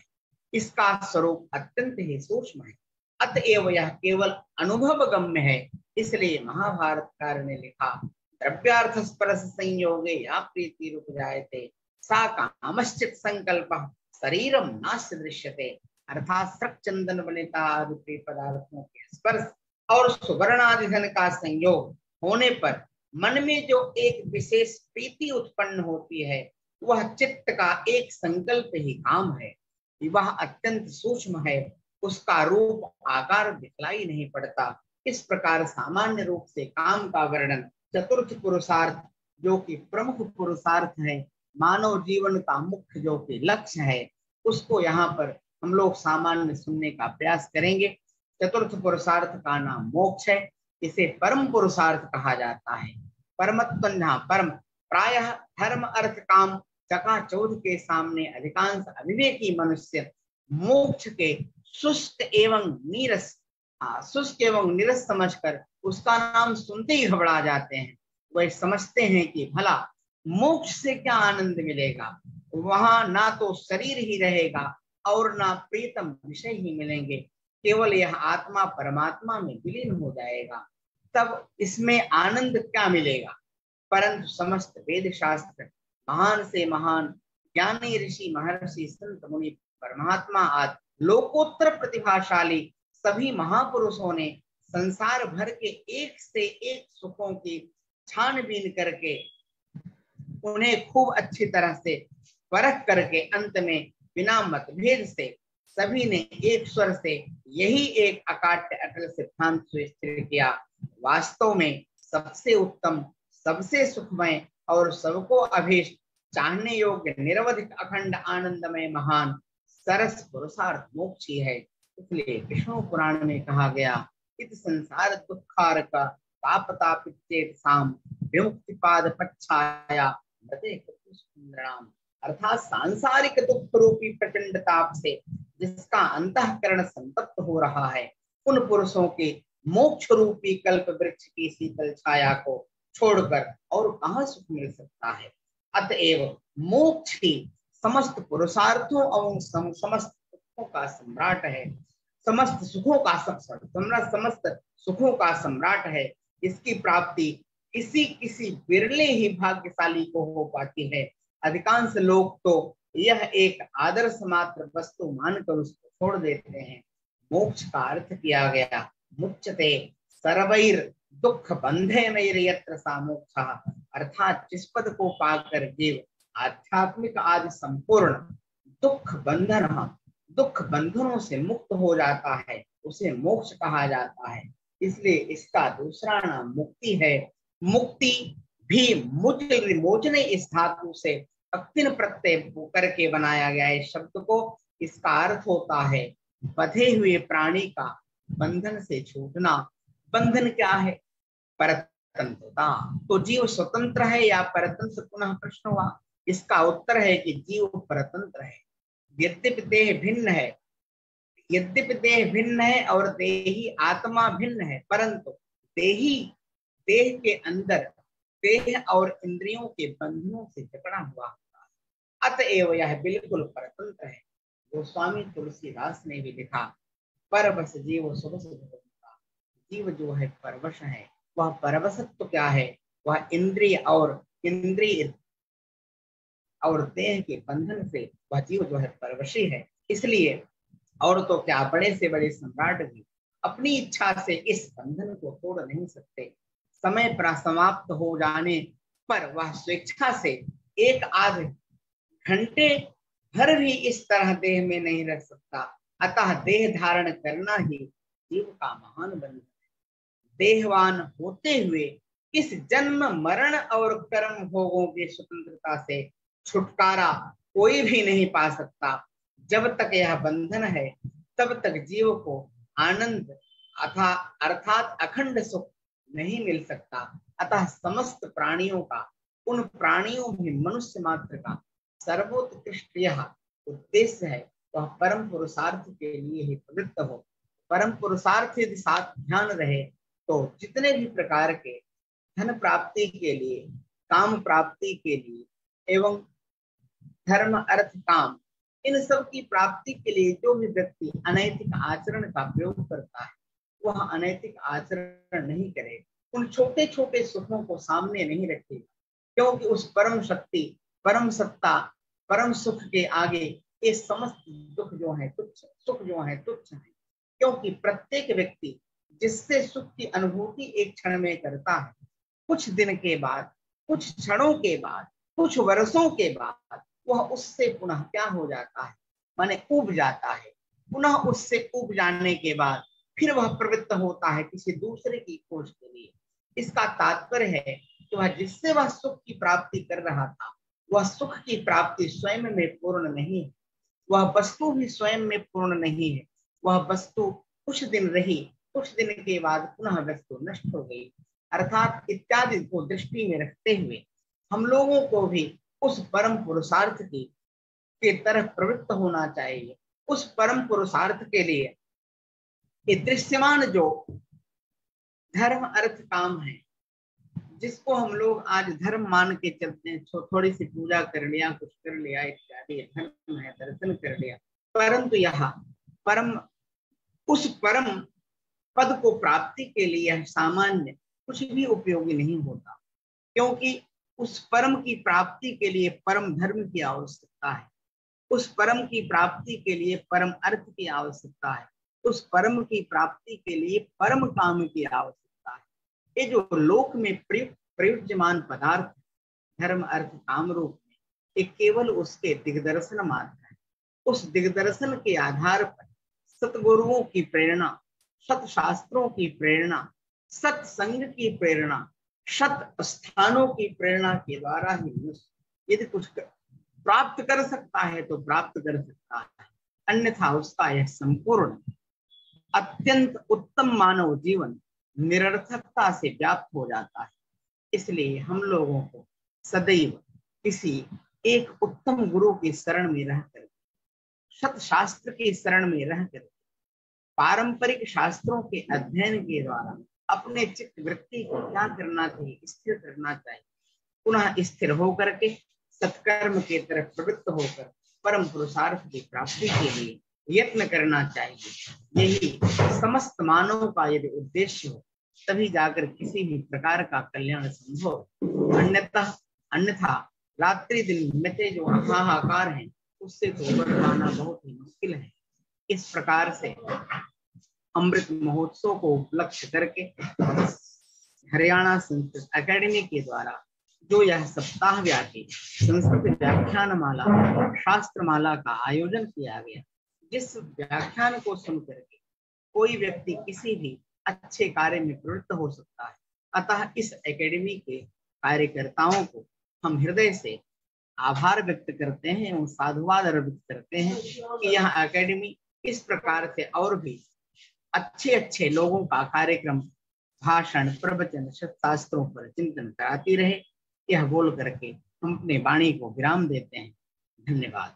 इसका स्वरूप अत्यंत ही सूक्ष्म है, अतएव यह केवल अनुभव गम्य है। इसलिए महाभारतकार ने लिखा, द्रव्यार्थ स्पर्श संयोगे या प्रीति उपजायते सा कामश्चित संकल्पः शरीरम नास्य दृश्यते। अर्थात सक चंदन बलिता आदि पदार्थों के स्पर्श और सुवर्ण आदि धन का संयोग होने पर मन में जो एक विशेष प्रीति उत्पन्न होती है, वह चित्त का एक संकल्प ही काम है। वह अत्यंत सूक्ष्म है, उसका रूप आकार दिखलाई नहीं पड़ता। इस प्रकार सामान्य रूप से काम का वर्णन चतुर्थ पुरुषार्थ, जो कि प्रमुख पुरुषार्थ है, मानव जीवन का मुख्य जो कि लक्ष्य है, उसको यहाँ पर हम लोग सामान्य सुनने का प्रयास करेंगे। चतुर्थ पुरुषार्थ का नाम मोक्ष है। इसे परम पुरुषार्थ कहा जाता है। परमत्व परम प्रायः धर्म अर्थ काम चकाचौंध के सामने अधिकांश अविवेकी मनुष्य मोक्ष के शुष्क एवं नीरस समझकर उसका नाम सुनते ही घबरा जाते हैं। वह समझते हैं कि भला मोक्ष से क्या आनंद मिलेगा, वहां ना तो शरीर ही रहेगा और ना प्रीतम विषय ही मिलेंगे, केवल यह आत्मा परमात्मा में विलीन हो जाएगा, तब इसमें आनंद क्या मिलेगा। परंतु समस्त वेद शास्त्र, महान से महान ज्ञानी ऋषि महर्षि संत मुनि परमात्मा आदि लोकोत्तर प्रतिभाशाली सभी महापुरुषों ने संसार भर के एक से एक सुखों की छानबीन करके उन्हें खूब अच्छी तरह से परख करके अंत में बिना मतभेद से सभी ने एक स्वर से यही एक अकाट्य अटल सिद्धांत स्थिर किया। वास्तव में सबसे उत्तम, सबसे सुखमय और सबको अभीष्ट, चाहने योग्य, निरवधिक, अखंड, आनंदमय, महान सरस पुरुषार्थ मोक्ष ही है। इसलिए विष्णु पुराण में कहा गया, इत संसार दुखार का पापतापिचेत साम विमुक्ति पाद पच्छाया मते कुसुंदराम। अर्थात सांसारिक दुख रूपी प्रचंड ताप से जिसका अंतःकरण संतप्त हो रहा है, उन पुरुषों के मोक्ष रूपी कल्प वृक्ष की शीतल छाया को छोड़कर और कहाँ सुख मिल सकता है। अतएव मोक्ष ही समस्त पुरुषार्थों और समस्त सुखों का सम्राट है, समस्त सुखों का समस्त सुखों का सम्राट है। इसकी प्राप्ति किसी विरले ही भाग्यशाली को हो पाती है। अधिकांश लोग तो यह एक आदर्श मात्र वस्तु मानकर उसको छोड़ देते हैं। मोक्ष का अर्थ किया गया मुच्यते सर्वैर दुख बंधे नैर्यत्र सा मोक्षः। अर्थात जिस पद को पाकर जीव आध्यात्मिक आदि संपूर्ण दुख बंधनों से मुक्त हो जाता है, उसे मोक्ष कहा जाता है। इसलिए इसका दूसरा नाम मुक्ति है। मुक्ति भी मोचने इस धातु से अक्तिन प्रत्यय करके बनाया गया है शब्द को। इसका अर्थ होता है बंधे हुए प्राणी का बंधन से छूटना। बंधन क्या है? परतंत्रता। तो जीव स्वतंत्र है या परतंत्र? पुनः प्रश्न हुआ। इसका उत्तर है कि जीव परतंत्र है। यद्यपि देह भिन्न है और देही आत्मा भिन्न है, परंतु देह के अंदर देह और इंद्रियों के बंधनों से जकड़ा हुआ होता है। अतएव यह बिल्कुल परतंत्र है। गोस्वामी तुलसीदास ने भी लिखा, परवश जीव सुबस भोगता। जीव जो है परवश है। वह परवशत्व क्या है? वह इंद्रिय और देह के बंधन से वह जीव जो है परवशी है। इसलिए और तो क्या, बड़े से बड़े सम्राट भी अपनी इच्छा से इस बंधन को तोड़ नहीं सकते। समय पर समाप्त हो जाने पर वह स्वेच्छा से एक आध घंटे भर भी इस तरह देह में नहीं रह सकता। अतः देह धारण करना ही जीव का महान बंधन है। देहवान होते हुए इस जन्म मरण और कर्म भोगों की स्वतंत्रता से छुटकारा कोई भी नहीं पा सकता। जब तक यह बंधन है तब तक जीव को आनंद अर्थात अखंड सुख नहीं मिल सकता। अतः समस्त प्राणियों का, उन प्राणियों भी मनुष्य मात्र का सर्वोत्कृष्ट यह उद्देश्य है वह परम पुरुषार्थ के लिए ही प्रवृत्त हो। परम पुरुषार्थ यदि साथ ध्यान रहे तो जितने भी प्रकार के धन प्राप्ति के लिए, काम प्राप्ति के लिए एवं धर्म अर्थ काम, इन सब की प्राप्ति के लिए जो भी व्यक्ति अनैतिक आचरण का प्रयोग करता है वह अनैतिक आचरण नहीं करे, उन छोटे छोटे सुखों को सामने नहीं रखेगा, क्योंकि उस परम शक्ति, परम सत्ता, परम सुख के आगे ये समस्त दुख जो है तुच्छ, सुख जो है तुच्छ है। क्योंकि प्रत्येक व्यक्ति जिससे सुख की अनुभूति एक क्षण में करता है, कुछ दिन के बाद, कुछ क्षणों के बाद, कुछ वर्षों के बाद वह उससे पुनः क्या हो जाता है, माने ऊब जाता है। पुनः उससे ऊब जाने के बाद फिर वह प्रवृत्त होता है किसी दूसरे की खोज के लिए। इसका तात्पर्य है कि वह जिससे वह सुख की प्राप्ति कर रहा था वह सुख की प्राप्ति स्वयं में पूर्ण नहीं है, वह वस्तु भी स्वयं में पूर्ण नहीं है। वह वस्तु कुछ दिन रही, कुछ दिन के बाद पुनः वस्तु नष्ट हो गई। अर्थात इत्यादि को दृष्टि में रखते हुए हम लोगों को भी उस परम पुरुषार्थ की तरफ प्रवृत्त होना चाहिए। उस परम पुरुषार्थ के लिए ये दृश्यमान जो धर्म अर्थ काम है, जिसको हम लोग आज धर्म मान के चलते हैं, थोड़ी सी पूजा कर लिया, कुछ कर लिया इत्यादि, धर्म है, दर्शन कर लिया, परंतु यह परम, उस परम पद को प्राप्ति के लिए यह सामान्य कुछ भी उपयोगी नहीं होता, क्योंकि उस परम की प्राप्ति के लिए परम धर्म की आवश्यकता है, उस परम की प्राप्ति के लिए परम अर्थ की आवश्यकता है, उस परम की प्राप्ति के लिए परम काम की आवश्यकता है। ये जो लोक में प्रयुज्यमान पदार्थ धर्म अर्थ काम रूप में, ये केवल उसके दिग्दर्शन मात्र है। उस दिग्दर्शन के आधार पर सतगुरुओं की प्रेरणा, सत शास्त्रों की प्रेरणा, सत्संग की प्रेरणा, सत स्थानों की प्रेरणा के द्वारा ही यदि कुछ प्राप्त कर सकता है तो प्राप्त कर सकता है, अन्यथा उसका यह संपूर्ण अत्यंत उत्तम मानव जीवन निरर्थकता से व्याप्त हो जाता है। इसलिए हम लोगों को सदैव किसी एक उत्तम गुरु की शरण में रहकर, सत शास्त्र की शरण में रहकर, पारंपरिक शास्त्रों के अध्ययन के द्वारा अपने चित्त वृत्ति को क्या करना चाहिए, स्थिर करना चाहिए, पुनः स्थिर होकर के सत्कर्म के तरफ प्रवृत्त होकर परम पुरुषार्थ की प्राप्ति के लिए यत्न करना चाहिए। यही समस्त मानव का यदि उद्देश्य हो तभी जाकर किसी भी प्रकार का कल्याण संभव। अन्यथा रात्रि दिन मिटे जो हाहाकार है उससे तो उबर पाना बहुत ही मुश्किल है। इस प्रकार से अमृत महोत्सव को उपलक्ष्य करके हरियाणा संस्कृत अकेडमी के द्वारा जो यह सप्ताह व्यापी संस्कृत व्याख्यान माला, शास्त्र माला का आयोजन किया गया, जिस व्याख्यान को सुन करके कोई व्यक्ति किसी भी अच्छे कार्य में प्रवृत्त हो सकता है। अतः इस एकेडमी के कार्यकर्ताओं को हम हृदय से आभार व्यक्त करते हैं एवं साधुवाद अर्पित करते हैं कि यह एकेडमी इस प्रकार से और भी अच्छे अच्छे लोगों का कार्यक्रम, भाषण, प्रवचन, शास्त्रों पर चिंतन कराती रहे। यह बोल करके हम अपने वाणी को विराम देते हैं। धन्यवाद।